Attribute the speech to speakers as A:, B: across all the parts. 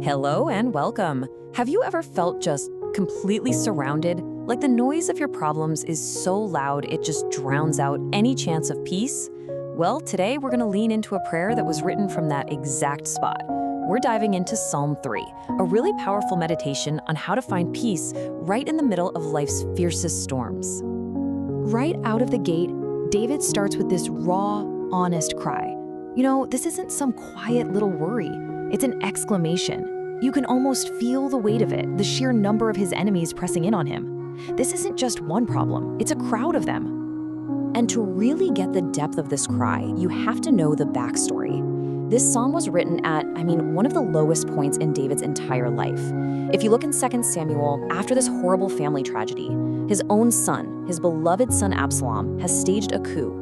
A: Hello and welcome. Have you ever felt just completely surrounded? Like the noise of your problems is so loud it just drowns out any chance of peace? Well, today we're going to lean into a prayer that was written from that exact spot. We're diving into Psalm 3, a really powerful meditation on how to find peace right in the middle of life's fiercest storms. Right out of the gate, David starts with this raw, honest cry. This isn't some quiet little worry. It's an exclamation. You can almost feel the weight of it, the sheer number of his enemies pressing in on him. This isn't just one problem, it's a crowd of them. And to really get the depth of this cry, you have to know the backstory. This psalm was written at, one of the lowest points in David's entire life. If you look in 2 Samuel, after this horrible family tragedy, his own son, his beloved son Absalom, has staged a coup.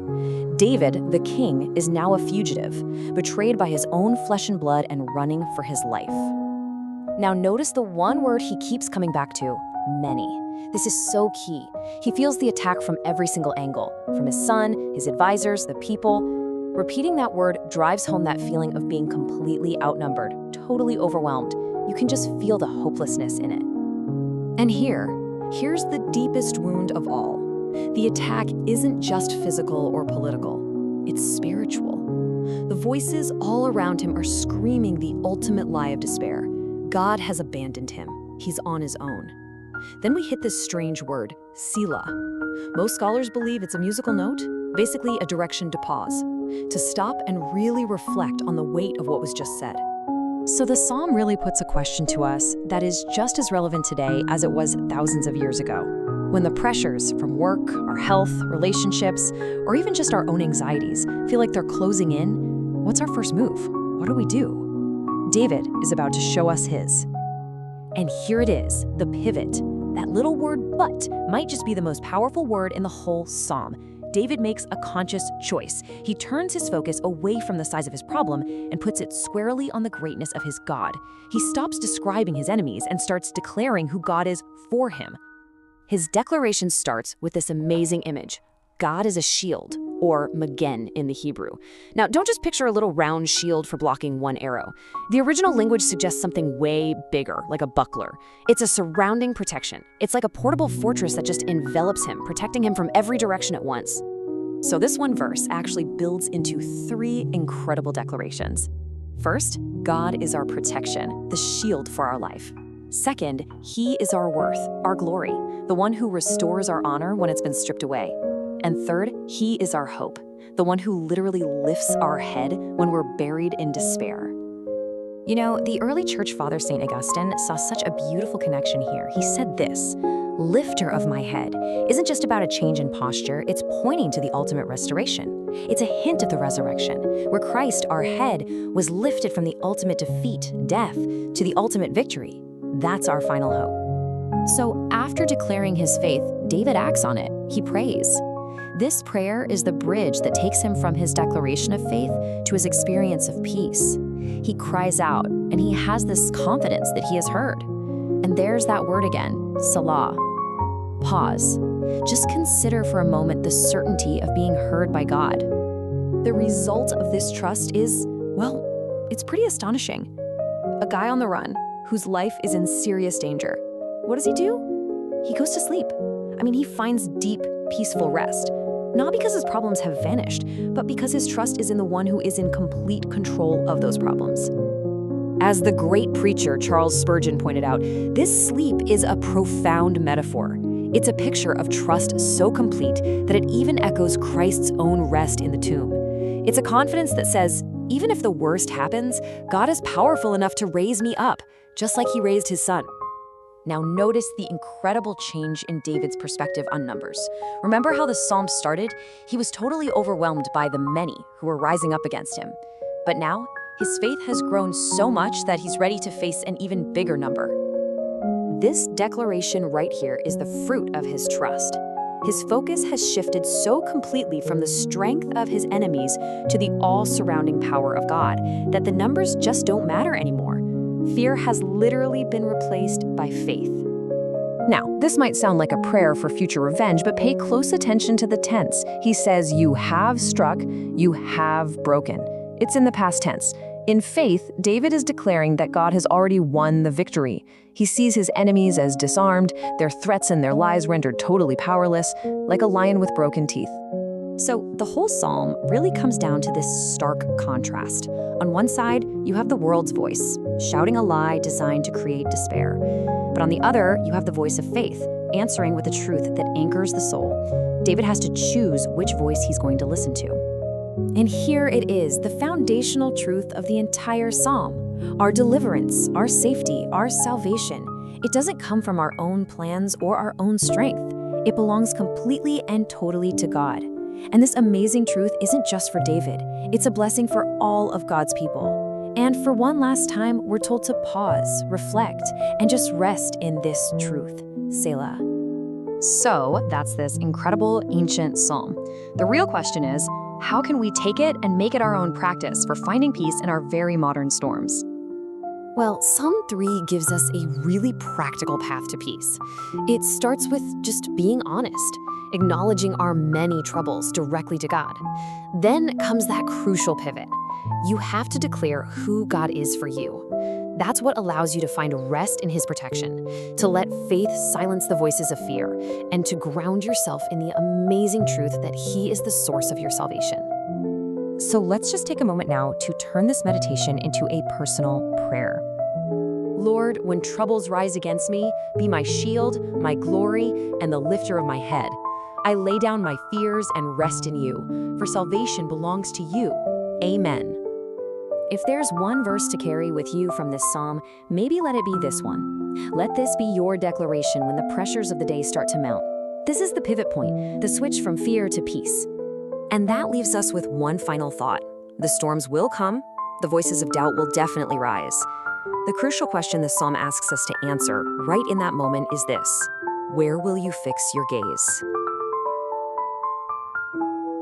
A: David, the king, is now a fugitive, betrayed by his own flesh and blood and running for his life. Now notice the one word he keeps coming back to, many. This is so key. He feels the attack from every single angle, from his son, his advisors, the people. Repeating that word drives home that feeling of being completely outnumbered, totally overwhelmed. You can just feel the hopelessness in it. And here's the deepest wound of all. The attack isn't just physical or political, it's spiritual. The voices all around him are screaming the ultimate lie of despair. God has abandoned him. He's on his own. Then we hit this strange word, Selah. Most scholars believe it's a musical note, basically a direction to pause, to stop and really reflect on the weight of what was just said. So the psalm really puts a question to us that is just as relevant today as it was thousands of years ago. When the pressures from work, our health, relationships, or even just our own anxieties feel like they're closing in, what's our first move? What do we do? David is about to show us his. And here it is, the pivot. That little word "but" might just be the most powerful word in the whole psalm. David makes a conscious choice. He turns his focus away from the size of his problem and puts it squarely on the greatness of his God. He stops describing his enemies and starts declaring who God is for him. His declaration starts with this amazing image. God is a shield, or magen in the Hebrew. Now, don't just picture a little round shield for blocking one arrow. The original language suggests something way bigger, like a buckler. It's a surrounding protection. It's like a portable fortress that just envelops him, protecting him from every direction at once. So this one verse actually builds into 3 incredible declarations. First, God is our protection, the shield for our life. Second, He is our worth, our glory, the one who restores our honor when it's been stripped away. And third, He is our hope, the one who literally lifts our head when we're buried in despair. The early church father St. Augustine saw such a beautiful connection here. He said this, "Lifter of my head" isn't just about a change in posture, it's pointing to the ultimate restoration. It's a hint of the resurrection, where Christ, our head, was lifted from the ultimate defeat, death, to the ultimate victory. That's our final hope. So after declaring his faith, David acts on it. He prays. This prayer is the bridge that takes him from his declaration of faith to his experience of peace. He cries out, and he has this confidence that he has heard. And there's that word again, Salah. Pause. Just consider for a moment the certainty of being heard by God. The result of this trust is, it's pretty astonishing. A guy on the run, whose life is in serious danger. What does he do? He goes to sleep. He finds deep, peaceful rest. Not because his problems have vanished, but because his trust is in the one who is in complete control of those problems. As the great preacher Charles Spurgeon pointed out, this sleep is a profound metaphor. It's a picture of trust so complete that it even echoes Christ's own rest in the tomb. It's a confidence that says, even if the worst happens, God is powerful enough to raise me up, just like he raised his son. Now notice the incredible change in David's perspective on numbers. Remember how the psalm started? He was totally overwhelmed by the many who were rising up against him. But now, his faith has grown so much that he's ready to face an even bigger number. This declaration right here is the fruit of his trust. His focus has shifted so completely from the strength of his enemies to the all-surrounding power of God that the numbers just don't matter anymore. Fear has literally been replaced by faith. Now, this might sound like a prayer for future revenge, but pay close attention to the tense. He says, "You have struck, you have broken." It's in the past tense.
B: In faith, David is declaring that God has already won the victory. He sees his enemies as disarmed, their threats and their lies rendered totally powerless, like a lion with broken teeth.
A: So the whole psalm really comes down to this stark contrast. On one side, you have the world's voice, shouting a lie designed to create despair. But on the other, you have the voice of faith, answering with a truth that anchors the soul. David has to choose which voice he's going to listen to. And here it is, the foundational truth of the entire psalm. Our deliverance, our safety, our salvation. It doesn't come from our own plans or our own strength. It belongs completely and totally to God. And this amazing truth isn't just for David. It's a blessing for all of God's people. And for one last time, we're told to pause, reflect, and just rest in this truth. Selah. So that's this incredible ancient psalm. The real question is, how can we take it and make it our own practice for finding peace in our very modern storms? Well, Psalm 3 gives us a really practical path to peace. It starts with just being honest, acknowledging our many troubles directly to God. Then comes that crucial pivot. You have to declare who God is for you. That's what allows you to find rest in His protection, to let faith silence the voices of fear, and to ground yourself in the amazing truth that He is the source of your salvation. So let's just take a moment now to turn this meditation into a personal prayer. Lord, when troubles rise against me, be my shield, my glory, and the lifter of my head. I lay down my fears and rest in you, for salvation belongs to you. Amen. If there's one verse to carry with you from this psalm, maybe let it be this one. Let this be your declaration when the pressures of the day start to mount. This is the pivot point, the switch from fear to peace. And that leaves us with one final thought. The storms will come, the voices of doubt will definitely rise. The crucial question this psalm asks us to answer right in that moment is this: where will you fix your gaze?